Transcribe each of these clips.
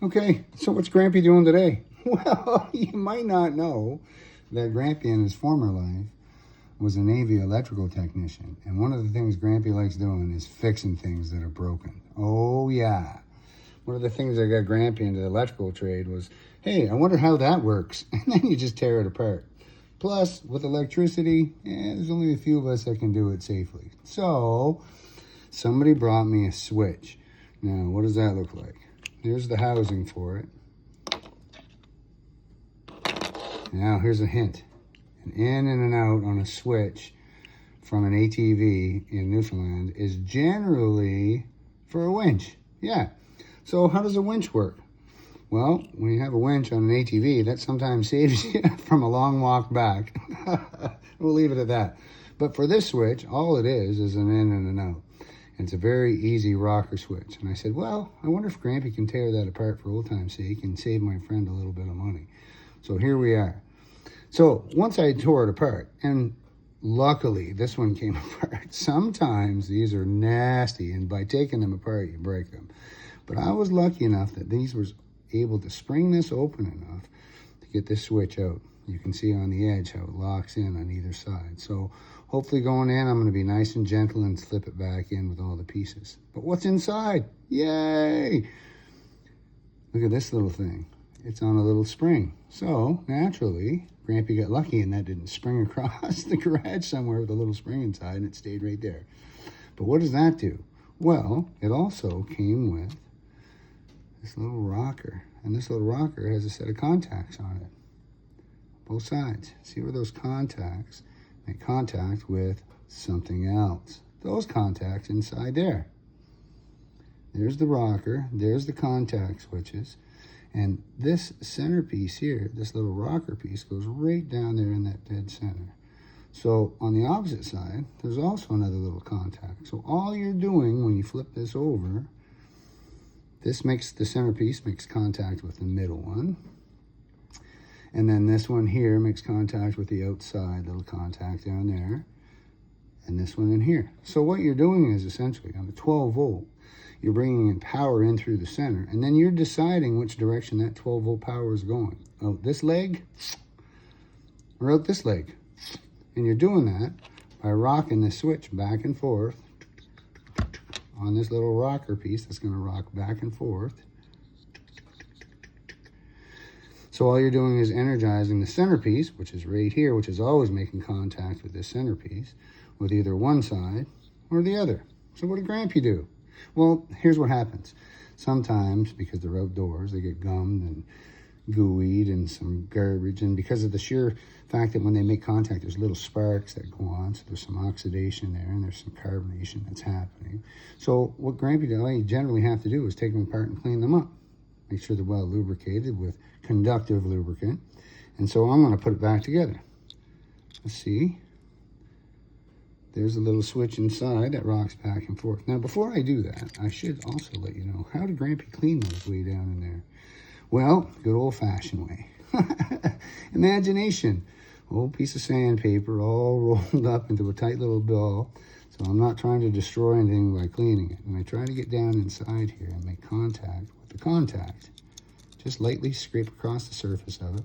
Okay, so what's Grampy doing today? Well, you might not know that Grampy in his former life was a Navy electrical technician. And one of the things Grampy likes doing is fixing things that are broken. Oh yeah. One of the things that got Grampy into the electrical trade was, hey, I wonder how that works. And then you just tear it apart. Plus, with electricity, there's only a few of us that can do it safely. So, somebody brought me a switch. Now, what does that look like? Here's the housing for it. Now, here's a hint. An in and an out on a switch from an ATV in Newfoundland is generally for a winch. Yeah. So how does a winch work? Well, when you have a winch on an ATV, that sometimes saves you from a long walk back. We'll leave it at that. But for this switch, all it is an in and an out. And it's a very easy rocker switch. And I said, well, I wonder if Grampy can tear that apart for old time's sake and save my friend a little bit of money. So here we are. So once I tore it apart, and luckily this one came apart. Sometimes these are nasty, and by taking them apart, you break them. But I was lucky enough that these was able to spring this open enough to get this switch out. You can see on the edge how it locks in on either side. So hopefully going in, I'm going to be nice and gentle and slip it back in with all the pieces. But what's inside? Yay! Look at this little thing. It's on a little spring. So naturally, Grampy got lucky and that didn't spring across the garage somewhere with a little spring inside, and it stayed right there. But what does that do? Well, it also came with this little rocker. And this little rocker has a set of contacts on it. Both sides. See where those contacts make contact with something else. Those contacts inside there. There's the rocker. There's the contact switches. And this centerpiece here, this little rocker piece, goes right down there in that dead center. So on the opposite side, there's also another little contact. So all you're doing when you flip this over, this makes the centerpiece makes contact with the middle one. And then this one here makes contact with the outside little contact down there. And this one in here. So what you're doing is essentially on the 12 volt, you're bringing in power in through the center. And then you're deciding which direction that 12 volt power is going. Out this leg or out this leg. And you're doing that by rocking the switch back and forth on this little rocker piece that's going to rock back and forth. So all you're doing is energizing the centerpiece, which is right here, which is always making contact with this centerpiece, with either one side or the other. So what did Grampy do? Well, here's what happens. Sometimes, because they're outdoors, they get gummed and gooeyed and some garbage. And because of the sheer fact that when they make contact, there's little sparks that go on. So there's some oxidation there and there's some carbonation that's happening. So what Grampy and I generally have to do is take them apart and clean them up. Make sure they're well lubricated with conductive lubricant. And so I'm going to put it back together. Let's see. There's a little switch inside that rocks back and forth. Now, before I do that, I should also let you know, how did Grampy clean those way down in there? Well, good old-fashioned way. Imagination. Old piece of sandpaper all rolled up into a tight little ball. So I'm not trying to destroy anything by cleaning it. And I try to get down inside here and make contact with the contact. Just lightly scrape across the surface of it.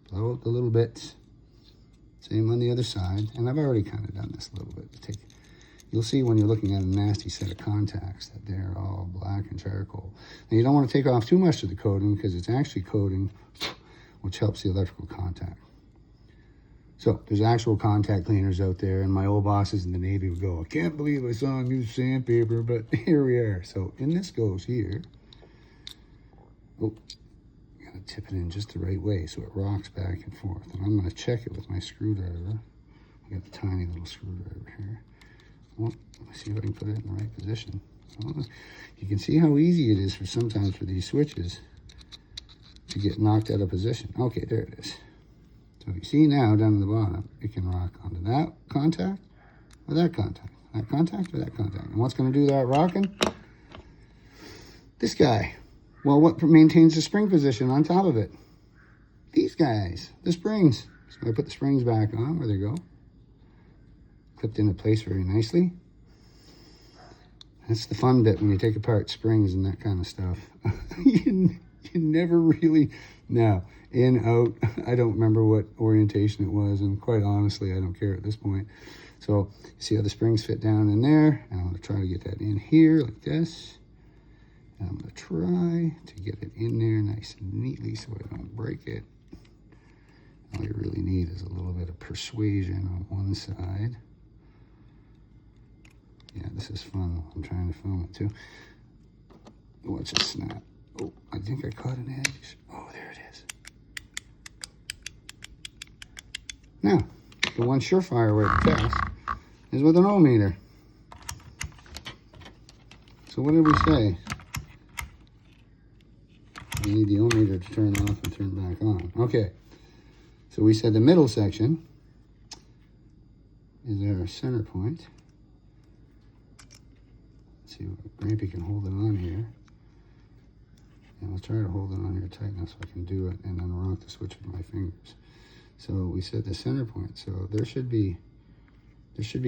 Blow out the little bits. Same on the other side. And I've already kind of done this a little bit. You'll see when you're looking at a nasty set of contacts that they're all black and charcoal. Now you don't want to take off too much of the coating because it's actually coating, which helps the electrical contact. So there's actual contact cleaners out there, and my old bosses in the Navy would go, I can't believe I saw him use sandpaper, but here we are. So in this goes here. Oh, gotta tip it in just the right way so it rocks back and forth. And I'm gonna check it with my screwdriver. I got the tiny little screwdriver here. Well, let's see if I can put it in the right position. Well, you can see how easy it is for sometimes for these switches to get knocked out of position. Okay, there it is. So you see now down at the bottom, it can rock onto that contact or that contact, that contact or that contact. And what's going to do that rocking? This guy. Well, what maintains the spring position on top of it? These guys, the springs. So I put the springs back on, where they go. Clipped into place very nicely. That's the fun bit when you take apart springs and that kind of stuff. you never really, now, in, out, I don't remember what orientation it was, and quite honestly, I don't care at this point. So, you see how the springs fit down in there? And I'm going to try to get that in here like this. And I'm going to try to get it in there nice and neatly so I don't break it. All you really need is a little bit of persuasion on one side. Yeah, this is fun. I'm trying to film it too. Watch it snap. Oh, I think I caught an edge. Oh, there it is. Now, the one surefire way to test is with an ohmmeter. So what did we say? You need the ohmmeter to turn off and turn back on. Okay, so we said the middle section is our center point. Let's see if Grampy can hold it on here. And I'll try to hold it on here tight enough so I can do it and then rock the switch with my fingers. So we said the center point. So there should be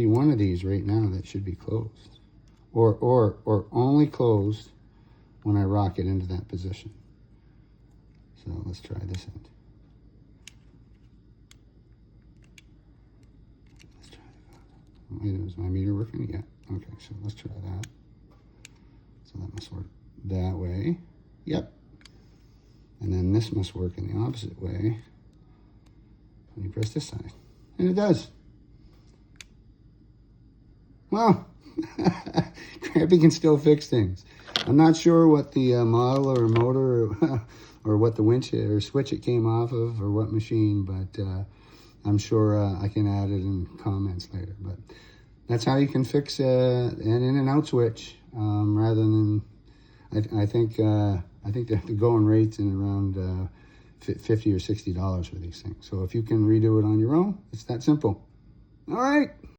one of these right now that should be closed. Or only closed when I rock it into that position. So let's try this end. Let's try that. Is my meter working? Yeah. Okay, so let's try that. So that must work that way. Yep. And then this must work in the opposite way when you press this side. And it does. Well, Grampy can still fix things. I'm not sure what the model or motor or what the winch or switch it came off of or what machine, but I'm sure I can add it in comments later. But that's how you can fix an in and out switch rather than, I think the going rate's in around $50 or $60 for these things. So if you can redo it on your own, it's that simple. All right.